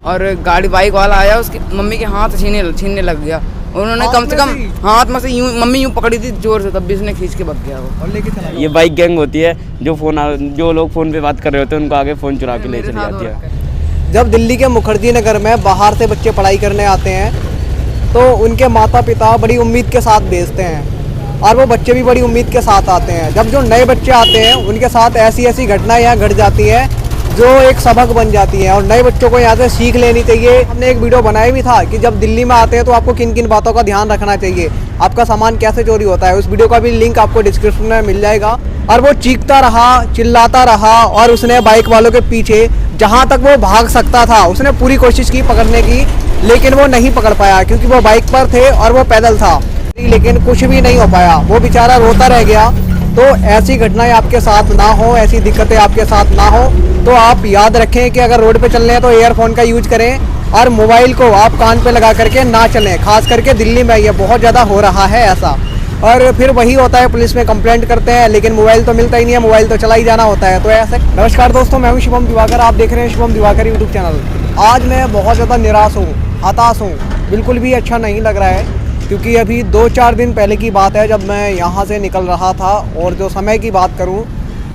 और गाड़ी बाइक वाला आया, उसकी मम्मी के हाथ छीनने लग गया। उन्होंने कम से कम हाथ में से यूं मम्मी यूं पकड़ी थी जोर से, तब भी उसने खींच के भाग गया वो और लेके चला गया। ये बाइक गैंग होती है जो लोग फ़ोन पे बात कर रहे होते हैं उनको आगे फ़ोन चुरा के ले चली जाती है। जब दिल्ली के मुखर्जी नगर में बाहर से बच्चे पढ़ाई करने आते हैं तो उनके माता पिता बड़ी उम्मीद के साथ भेजते हैं और वो बच्चे भी बड़ी उम्मीद के साथ आते हैं। जब जो नए बच्चे आते हैं उनके साथ ऐसी घटनाएं यहाँ घट जाती है जो एक सबक बन जाती है और नए बच्चों को यहाँ से सीख लेनी चाहिए। हमने एक वीडियो बनाया भी था कि जब दिल्ली में आते हैं तो आपको किन किन बातों का ध्यान रखना चाहिए, आपका सामान कैसे चोरी होता है। उस वीडियो का भी लिंक आपको डिस्क्रिप्शन में मिल जाएगा। और वो चीखता रहा, चिल्लाता रहा और उसने बाइक वालों के पीछे जहाँ तक वो भाग सकता था उसने पूरी कोशिश की पकड़ने की, लेकिन वो नहीं पकड़ पाया क्योंकि वो बाइक पर थे और वो पैदल था, लेकिन कुछ भी नहीं हो पाया। वो बेचारा रोता रह गया। तो ऐसी घटनाएं आपके साथ ना हो, ऐसी दिक्कतें आपके साथ ना हो तो आप याद रखें कि अगर रोड पे चल रहे हैं तो ईयरफोन का यूज करें और मोबाइल को आप कान पे लगा करके ना चलें। खास करके दिल्ली में ये बहुत ज़्यादा हो रहा है ऐसा। और फिर वही होता है, पुलिस में कंप्लेंट करते हैं लेकिन मोबाइल तो मिलता ही नहीं है, मोबाइल तो चला ही जाना होता है। तो ऐसे नमस्कार दोस्तों, मैं हूँ शुभम दिवाकर, आप देख रहे हैं शुभम दिवाकर यूट्यूब चैनल। आज मैं बहुत ज़्यादा निराश हूँ, हताश हूँ, बिल्कुल भी अच्छा नहीं लग रहा है क्योंकि अभी 2-4 दिन पहले की बात है जब मैं यहाँ से निकल रहा था और जो समय की बात करूँ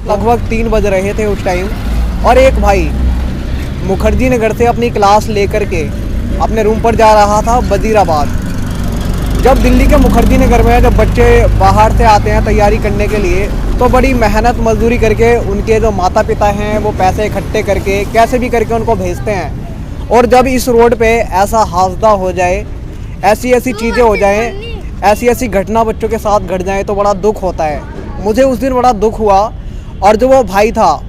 लगभग 3 बज रहे थे उस टाइम, और एक भाई मुखर्जी नगर से अपनी क्लास लेकर के अपने रूम पर जा रहा था वजीराबाद। जब दिल्ली के मुखर्जी नगर में जब बच्चे बाहर से आते हैं तैयारी करने के लिए तो बड़ी मेहनत मजदूरी करके उनके जो माता पिता हैं वो पैसे इकट्ठे करके कैसे भी करके उनको भेजते हैं। और जब इस रोड पे ऐसा हादसा हो जाए, ऐसी चीज़ें हो जाएं, ऐसी घटना बच्चों के साथ घट जाए तो बड़ा दुख होता है। मुझे उस दिन बड़ा दुख हुआ और जो वो भाई था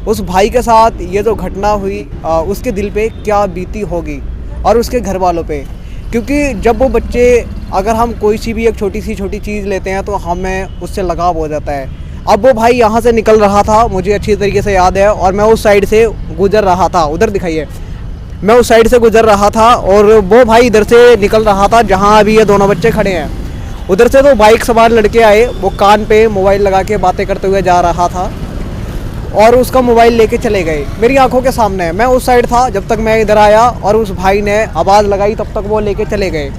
उस भाई के साथ ये जो घटना हुई उसके दिल पे क्या बीती होगी और उसके घर वालों पे, क्योंकि जब वो बच्चे अगर हम कोई सी भी एक छोटी चीज़ लेते हैं तो हमें उससे लगाव हो जाता है। अब वो भाई यहाँ से निकल रहा था, मुझे अच्छी तरीके से याद है, और मैं उस साइड से गुजर रहा था, उधर दिखाइए, मैं उस साइड से गुजर रहा था और वो भाई इधर से निकल रहा था जहाँ अभी ये दोनों बच्चे खड़े हैं। उधर से तो बाइक सवार लड़के आए, वो कान पे मोबाइल लगा के बातें करते हुए जा रहा था और उसका मोबाइल लेके चले गए मेरी आंखों के सामने। मैं उस साइड था जब तक मैं इधर आया और उस भाई ने आवाज़ लगाई तब तक वो लेके चले गए।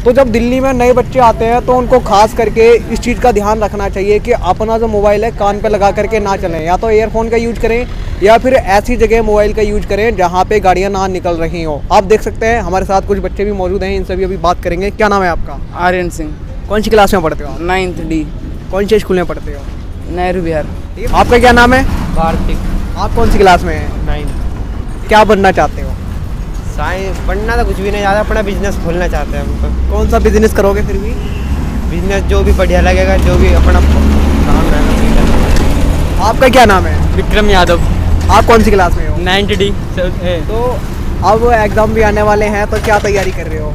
तो जब दिल्ली में नए बच्चे आते हैं तो उनको खास करके इस चीज़ का ध्यान रखना चाहिए कि अपना जो मोबाइल है कान पे लगा करके ना चलें, या तो ईयरफोन का यूज करें या फिर ऐसी जगह मोबाइल का यूज करें जहाँ पे गाड़ियाँ ना निकल रही हों। आप देख सकते हैं हमारे साथ कुछ बच्चे भी मौजूद हैं, इनसे भी अभी बात करेंगे। क्या नाम है आपका? आर्यन सिंह। कौन सी क्लास में पढ़ते हो? 9th D। कौन से स्कूल में पढ़ते हो? नेहरू बिहार। आपका क्या नाम है? कार्तिक। आप कौन सी क्लास में हैं? 9th। क्या बनना चाहते हो? साइंस बनना तो कुछ भी नहीं चाहता, अपना बिजनेस खोलना चाहते हैं हम तो। कौन सा बिजनेस करोगे फिर भी? बिजनेस जो भी बढ़िया लगेगा, जो भी अपना काम रहेगा। आपका क्या नाम है? विक्रम यादव। आप कौन सी क्लास में हो? 9th D। तो अब एग्ज़ाम भी आने वाले हैं तो क्या तैयारी कर रहे हो?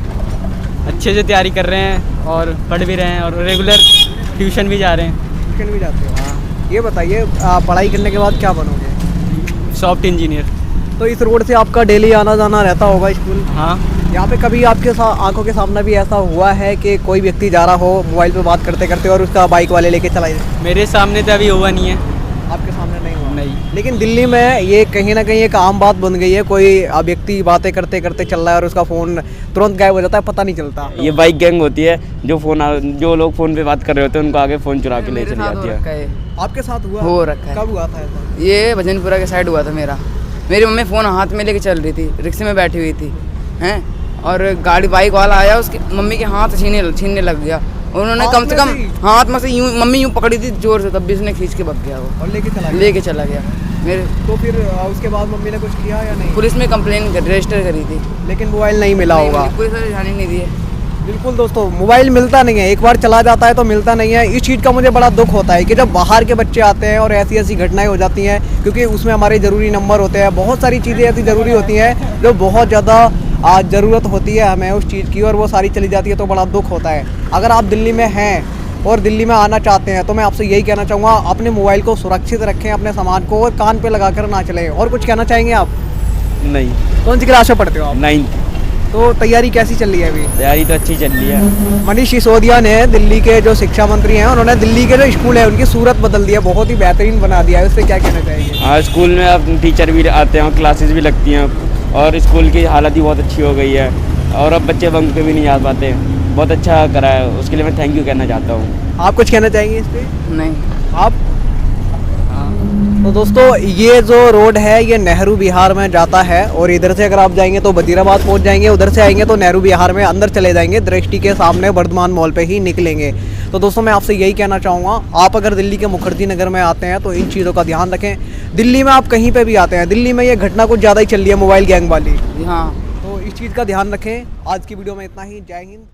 अच्छे से तैयारी कर रहे हैं और पढ़ भी रहे हैं और रेगुलर ट्यूशन भी जा रहे हैं। ट्यूशन भी जाते हो? हाँ। ये बताइए पढ़ाई करने के बाद क्या बनोगे? Soft engineer. तो इस रोड से आपका डेली आना जाना रहता होगा स्कूल? हाँ। यहाँ पे कभी आपके आंखों के सामने भी ऐसा हुआ है कि कोई व्यक्ति जा रहा हो मोबाइल पे बात करते करते और उसका बाइक वाले लेके चला जाए? मेरे सामने तो अभी हुआ नहीं है। आपके सामने नहीं हुआ? नहीं। लेकिन दिल्ली में ये कहीं ना कहीं एक आम बात बन गई है, कोई व्यक्ति बातें करते करते चल रहा है और उसका फ़ोन तुरंत गायब हो जाता है, पता नहीं चलता। ये बाइक गैंग होती है जो लोग फ़ोन पे बात कर रहे होते हैं उनको आगे फ़ोन चुरा के ले चली जाती है। आपके साथ हुआ? हो रखा है। कब हुआ था ऐसा? ये भजनपुरा के साइड हुआ था मेरी मम्मी फ़ोन हाथ में लेके चल रही थी, रिक्शे में बैठी हुई थी हैं, और गाड़ी बाइक वाला आया, उसकी मम्मी के हाथ छीनने लग गया। उन्होंने कम से कम हाथ में से यूं मम्मी यूं पकड़ी थी जोर से, तब भी उसने खींच के भाग गया वो और लेके चला गया मेरे। तो फिर उसके बाद मम्मी ने कुछ किया या नहीं? पुलिस में कंप्लेन रजिस्टर करी थी लेकिन मोबाइल नहीं मिला होगा। पुलिस ने ध्यान ही नहीं दिए। बिल्कुल दोस्तों, मोबाइल मिलता नहीं है, एक बार चला जाता है तो मिलता नहीं है। इस चीज़ का मुझे बड़ा दुख होता है कि जब बाहर के बच्चे आते हैं और ऐसी घटनाएं हो जाती हैं, क्योंकि उसमें हमारे ज़रूरी नंबर होते हैं, बहुत सारी चीज़ें ऐसी ज़रूरी होती हैं जो बहुत ज़्यादा ज़रूरत होती है हमें उस चीज़ की, और वो सारी चली जाती है तो बड़ा दुख होता है। अगर आप दिल्ली में हैं और दिल्ली में आना चाहते हैं तो मैं आपसे यही कहना चाहूँगा, अपने मोबाइल को सुरक्षित रखें, अपने सामान को, और कान पे लगा कर ना चलें। और कुछ कहना चाहेंगे आप? नहीं। कौन सी क्लास में पढ़ते हो आप? 9th। तो तैयारी कैसी चल रही है अभी? तैयारी तो अच्छी चल रही है। मनीष सिसोदिया ने, दिल्ली के जो शिक्षा मंत्री हैं, उन्होंने दिल्ली के जो स्कूल है उनकी सूरत बदल दी है, बहुत ही बेहतरीन बना दिया है। उससे क्या कहना चाहेंगे? हाँ, स्कूल में अब टीचर भी आते हैं और क्लासेस भी लगती हैं, और स्कूल की हालत भी बहुत अच्छी हो गई है और अब बच्चे बंक पे भी नहीं जा पाते। बहुत अच्छा करा है, उसके लिए मैं थैंक यू कहना चाहता हूँ। आप कुछ कहना चाहेंगे इस पर? नहीं। आप? तो दोस्तों ये जो रोड है ये नेहरू विहार में जाता है और इधर से अगर आप जाएंगे तो वजीराबाद पहुंच जाएंगे, उधर से आएंगे तो नेहरू विहार में अंदर चले जाएंगे, दृष्टि के सामने वर्धमान मॉल पे ही निकलेंगे। तो दोस्तों मैं आपसे यही कहना चाहूँगा, आप अगर दिल्ली के मुखर्जी नगर में आते हैं तो इन चीज़ों का ध्यान रखें। दिल्ली में आप कहीं पर भी आते हैं, दिल्ली में ये घटना कुछ ज़्यादा ही चल रही है मोबाइल गैंग वाली, हाँ। तो इस चीज़ का ध्यान रखें। आज की वीडियो में इतना ही। जय हिंद।